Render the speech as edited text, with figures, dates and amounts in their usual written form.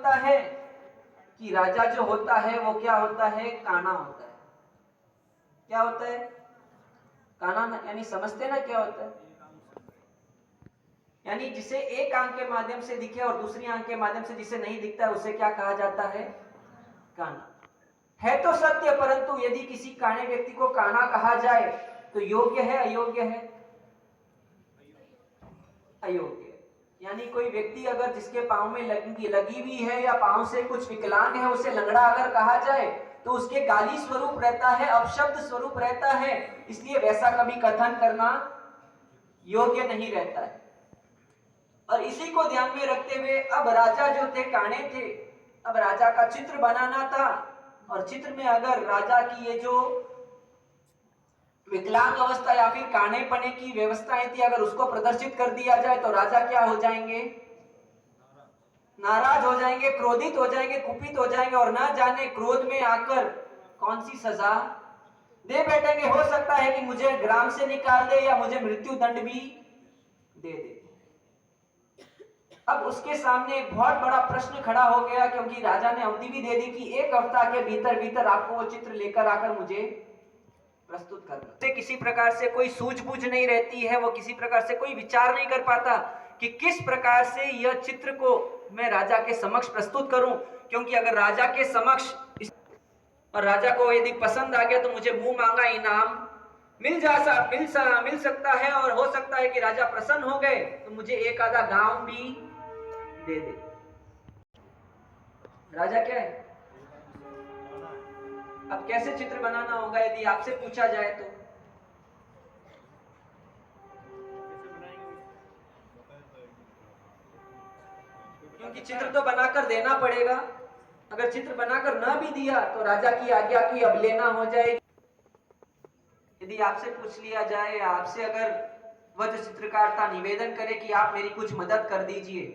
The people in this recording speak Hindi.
लिखता है कि राजा जो होता है वो क्या होता है, काना होता है। क्या होता है? काना, यानी समझते ना क्या होता है? यानी जिसे एक आंख के माध्यम से दिखे और दूसरी आंख के माध्यम से जिसे नहीं दिखता है उसे क्या कहा जाता है? काना। है तो सत्य, परंतु यदि किसी काने व्यक्ति को काना कहा जाए तो योग्य है अयोग्य है? अयोग्य। यानी कोई व्यक्ति अगर जिसके पांव में लगी हुई है या पांव से कुछ विकलांग है उसे लंगड़ा अगर कहा जाए तो उसके गाली स्वरूप रहता है, अपशब्द स्वरूप रहता है, इसलिए वैसा कभी कथन करना योग्य नहीं रहता है। और इसी को ध्यान में रखते हुए अब राजा जो थे काने थे, अब राजा का चित्र बनाना था और चित्र में अगर राजा की ये जो विकलांग अवस्था या फिर काने पने की व्यवस्थाएं थी अगर उसको प्रदर्शित कर दिया जाए तो राजा क्या हो जाएंगे? नाराज हो जाएंगे, क्रोधित हो जाएंगे, कुपित हो जाएंगे और ना जाने क्रोध में आकर कौन सी सजा दे बैठेंगे। हो सकता है कि मुझे ग्राम से निकाल दे या मुझे मृत्यु दंड भी दे दे। अब उसके सामने एक बहुत बड़ा प्रश्न खड़ा हो गया क्योंकि राजा ने अवधि भी दे दी कि एक हफ्ता के भीतर भीतर आपको वो चित्र लेकर आकर मुझे प्रस्तुत करना। किसी प्रकार से कोई सूझबूझ नहीं रहती है, वो किसी प्रकार से कोई विचार नहीं कर पाता कि किस प्रकार से यह चित्र को मैं राजा के समक्ष प्रस्तुत करूं, क्योंकि अगर राजा के समक्ष और राजा को यदि पसंद आ गया तो मुझे मुंह मांगा इनाम मिल सकता है और हो सकता है कि राजा प्रसन्न हो गए तो मुझे एक आधा गांव भी दे दे। राजा क्या है? अब कैसे चित्र बनाना होगा यदि आपसे पूछा जाए तो? क्योंकि चित्र तो बनाकर देना पड़ेगा। अगर चित्र बनाकर ना भी दिया तो राजा की आज्ञा की अवहेलना हो जाएगी। यदि आपसे पूछ लिया जाए, आपसे अगर वह जो चित्रकार था निवेदन करे कि आप मेरी कुछ मदद कर दीजिए,